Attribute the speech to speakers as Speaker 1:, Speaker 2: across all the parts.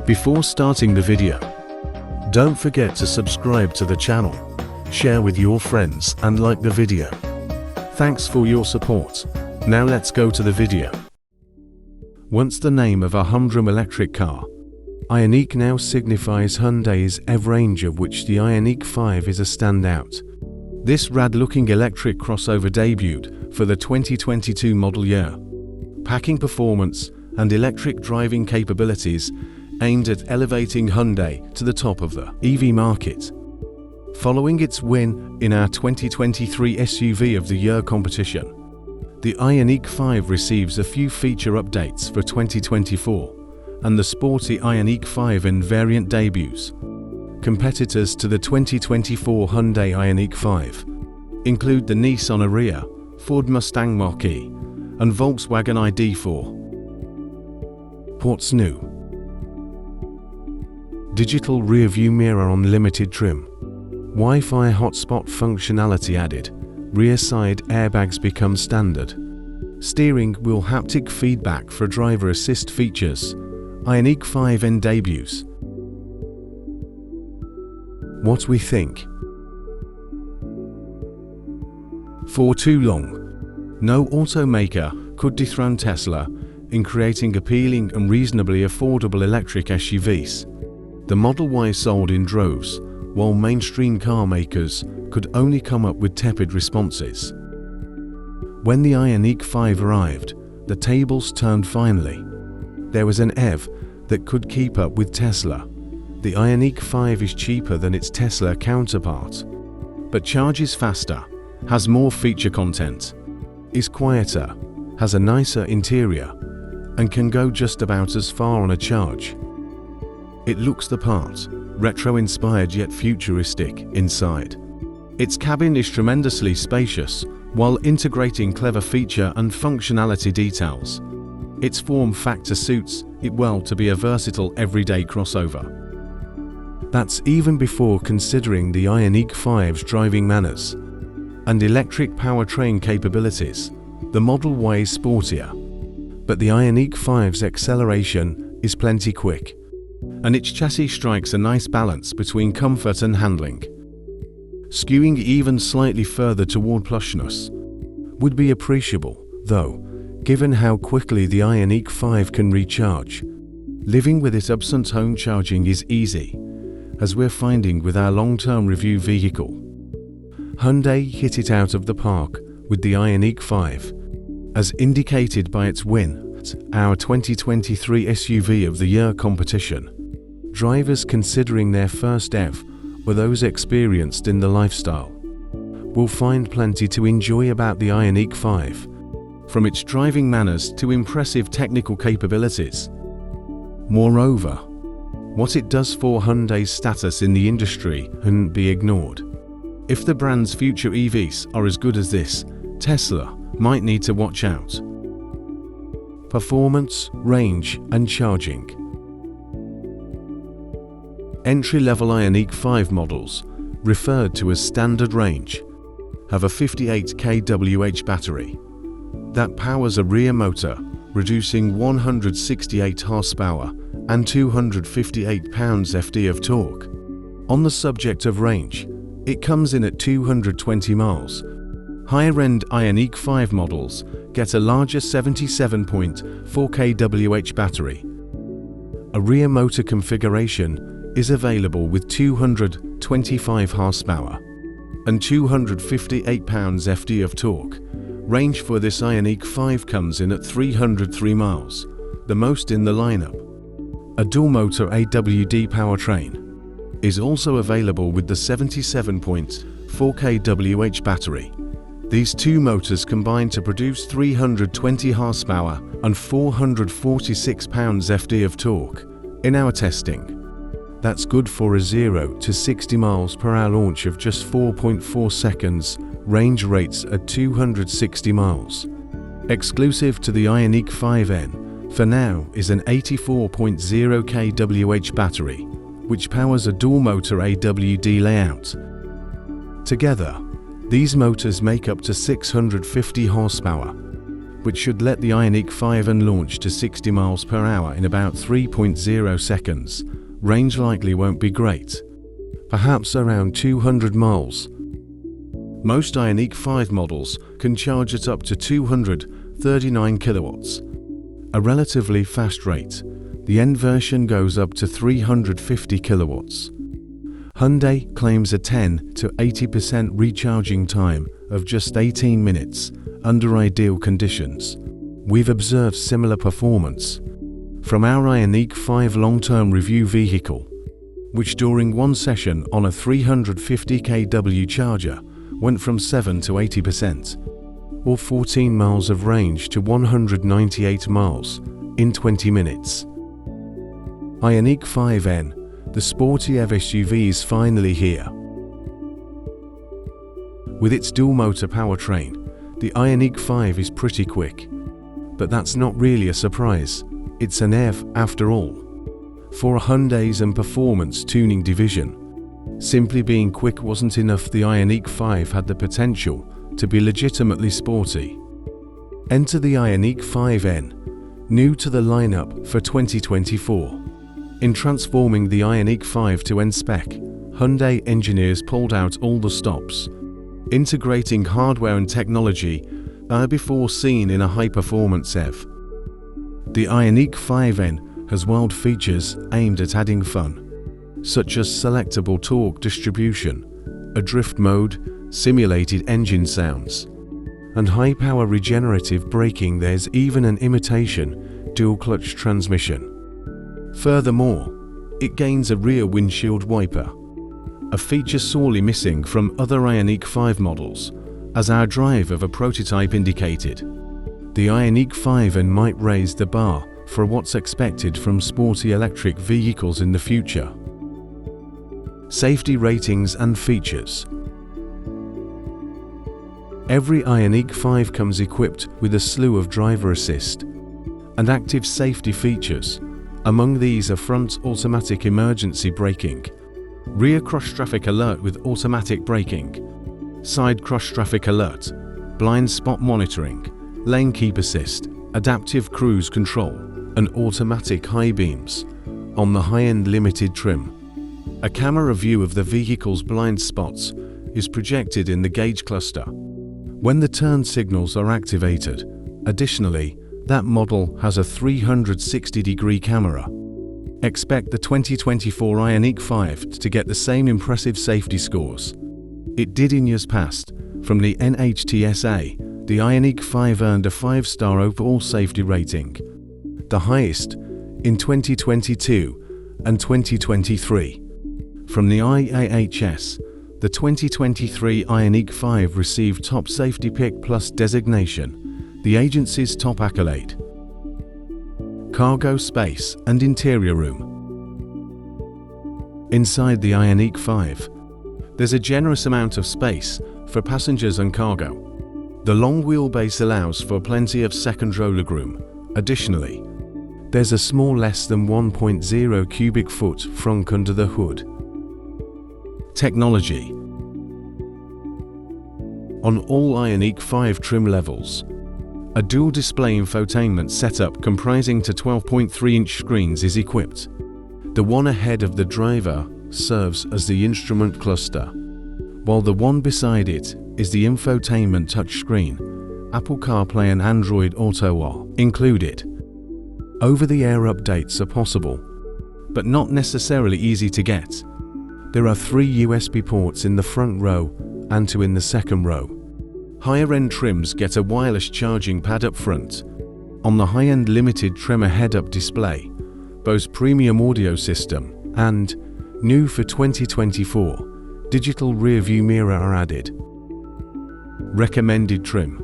Speaker 1: Before starting the video, don't forget to subscribe to the channel, share with your friends and like the video. Thanks for your support. Now let's go to the video. Once the name of a humdrum electric car, Ioniq now signifies Hyundai's EV range, of which the Ioniq 5 is a standout. This rad-looking electric crossover debuted for the 2022 model year, packing performance and electric driving capabilities aimed at elevating Hyundai to the top of the EV market. Following its win in our 2023 SUV of the Year competition, the Ioniq 5 receives a few feature updates for 2024, and the Sporty Ioniq 5 and variant debuts. Competitors to the 2024 Hyundai Ioniq 5 include the Nissan Ariya, Ford Mustang Mach-E, and Volkswagen ID.4. What's new? Digital rear-view mirror on limited trim. Wi-Fi hotspot functionality added. Rear side airbags become standard. Steering wheel haptic feedback for driver assist features. Ioniq 5N debuts. What we think. For too long, no automaker could dethrone Tesla in creating appealing and reasonably affordable electric SUVs. The Model Y sold in droves, while mainstream car makers could only come up with tepid responses. When the Ioniq 5 arrived, the tables turned finally. There was an EV that could keep up with Tesla. The Ioniq 5 is cheaper than its Tesla counterpart, but charges faster, has more feature content, is quieter, has a nicer interior, and can go just about as far on a charge. It looks the part, retro-inspired yet futuristic inside. Its cabin is tremendously spacious, while integrating clever feature and functionality details. Its form factor suits it well to be a versatile everyday crossover. That's even before considering the Ioniq 5's driving manners and electric powertrain capabilities. The Model Y is sportier, but the Ioniq 5's acceleration is plenty quick, and its chassis strikes a nice balance between comfort and handling. Skewing even slightly further toward plushness would be appreciable, though, given how quickly the Ioniq 5 can recharge. Living with it absent home charging is easy, as we're finding with our long-term review vehicle. Hyundai hit it out of the park with the Ioniq 5, as indicated by its win at our 2023 SUV of the Year competition. Drivers considering their first EV or those experienced in the lifestyle will find plenty to enjoy about the Ioniq 5, from its driving manners to impressive technical capabilities. Moreover, what it does for Hyundai's status in the industry can't be ignored. If the brand's future EVs are as good as this, Tesla might need to watch out. Performance, range, and charging. Entry-level Ioniq 5 models, referred to as standard range, have a 58 kWh battery that powers a rear motor, producing 168 horsepower and 258 pounds-ft of torque. On the subject of range, it comes in at 220 miles. Higher-end Ioniq 5 models get a larger 77.4 kWh battery. A rear motor configuration is available with 225 horsepower and 258 pounds-ft of torque. Range for this Ioniq 5 comes in at 303 miles, the most in the lineup. A dual-motor AWD powertrain is also available with the 77.4 kWh battery. These two motors combine to produce 320 horsepower and 446 pounds-ft of torque. In our testing, that's good for a 0 to 60 miles per hour launch of just 4.4 seconds, range rates at 260 miles. Exclusive to the Ioniq 5N, for now, is an 84.0 kWh battery, which powers a dual-motor AWD layout. Together, these motors make up to 650 horsepower, which should let the Ioniq 5 launch to 60 miles per hour in about 3.0 seconds. Range likely won't be great, perhaps around 200 miles. Most Ioniq 5 models can charge at up to 239 kilowatts, a relatively fast rate. The N version goes up to 350 kilowatts. Hyundai claims a 10 to 80% recharging time of just 18 minutes under ideal conditions. We've observed similar performance from our Ioniq 5 long-term review vehicle, which during one session on a 350 kW charger went from 7 to 80%, or 14 miles of range to 198 miles in 20 minutes. Ioniq 5N, the sporty EV SUV, is finally here. With its dual-motor powertrain, the Ioniq 5 is pretty quick. But that's not really a surprise. It's an EV after all. For Hyundai's and performance tuning division, simply being quick wasn't enough. The Ioniq 5 had the potential to be legitimately sporty. Enter the Ioniq 5N, new to the lineup for 2024. In transforming the Ioniq 5 to N-spec, Hyundai engineers pulled out all the stops, integrating hardware and technology before seen in a high-performance EV. The Ioniq 5N has wild features aimed at adding fun, such as selectable torque distribution, a drift mode, simulated engine sounds, and high-power regenerative braking. There's even an imitation dual-clutch transmission. Furthermore, it gains a rear windshield wiper, a feature sorely missing from other Ioniq 5 models, as our drive of a prototype indicated. The Ioniq 5N might raise the bar for what's expected from sporty electric vehicles in the future. Safety ratings and features. Every Ioniq 5 comes equipped with a slew of driver assist and active safety features. Among these are front automatic emergency braking, rear cross-traffic alert with automatic braking, side cross-traffic alert, blind spot monitoring, lane keep assist, adaptive cruise control, and automatic high beams. On the high-end limited trim, a camera view of the vehicle's blind spots is projected in the gauge cluster when the turn signals are activated. Additionally, that model has a 360-degree camera. Expect the 2024 Ioniq 5 to get the same impressive safety scores it did in years past. From the NHTSA, the Ioniq 5 earned a 5-star overall safety rating, the highest in 2022 and 2023. From the IAHS, the 2023 Ioniq 5 received Top Safety Pick Plus designation, the agency's top accolade. Cargo space and interior room. Inside the Ioniq 5, there's a generous amount of space for passengers and cargo. The long wheelbase allows for plenty of second-row legroom. Additionally, there's a small less than 1.0 cubic foot frunk under the hood. Technology. On all Ioniq 5 trim levels, a dual display infotainment setup comprising to 12.3-inch screens is equipped. The one ahead of the driver serves as the instrument cluster, while the one beside it is the infotainment touchscreen. Apple CarPlay and Android Auto are included. Over-the-air updates are possible, but not necessarily easy to get. There are 3 USB ports in the front row and 2 in the second row. Higher-end trims get a wireless charging pad up front. On the high-end limited trim, a head-up display, Bose premium audio system, and, new for 2024, digital rear-view mirror are added. Recommended trim.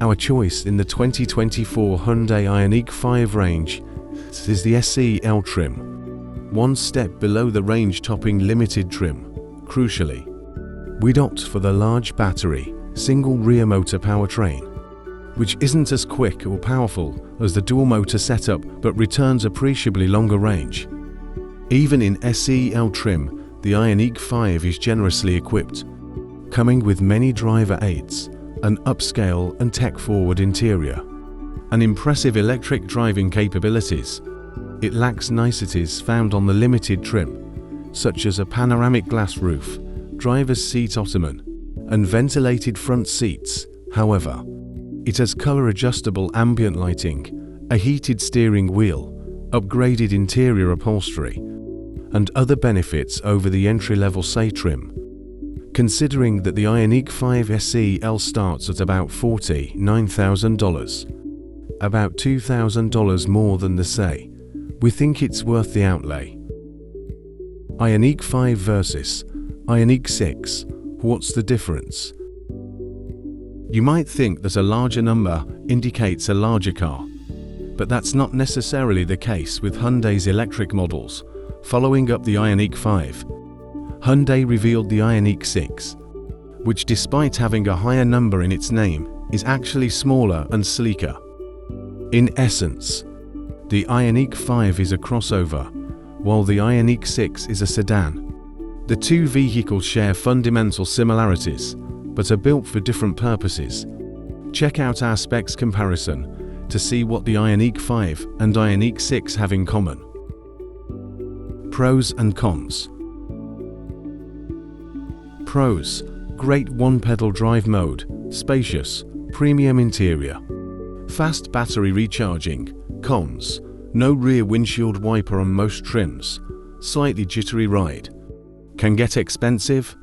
Speaker 1: Our choice in the 2024 Hyundai Ioniq 5 range is the SEL trim, one step below the range-topping limited trim. Crucially, we'd opt for the large battery, single rear motor powertrain, which isn't as quick or powerful as the dual motor setup but returns appreciably longer range. Even in SEL trim, the Ioniq 5 is generously equipped, coming with many driver aids, an upscale and tech-forward interior, and impressive electric driving capabilities. It lacks niceties found on the limited trim, such as a panoramic glass roof, driver's seat ottoman, and ventilated front seats. However, it has color-adjustable ambient lighting, a heated steering wheel, upgraded interior upholstery, and other benefits over the entry-level SE trim. Considering that the Ioniq 5 SE-L starts at about $49,000, about $2,000 more than the SE, we think it's worth the outlay. Ioniq 5 versus Ioniq 6. What's the difference? You might think that a larger number indicates a larger car, but that's not necessarily the case with Hyundai's electric models. Following up the Ioniq 5, Hyundai revealed the Ioniq 6, which despite having a higher number in its name, is actually smaller and sleeker. In essence, the Ioniq 5 is a crossover, while the Ioniq 6 is a sedan. The two vehicles share fundamental similarities, but are built for different purposes. Check out our specs comparison to see what the Ioniq 5 and Ioniq 6 have in common. Pros and cons. Pros: great one-pedal drive mode, spacious, premium interior, fast battery recharging. Cons: no rear windshield wiper on most trims, slightly jittery ride, can get expensive,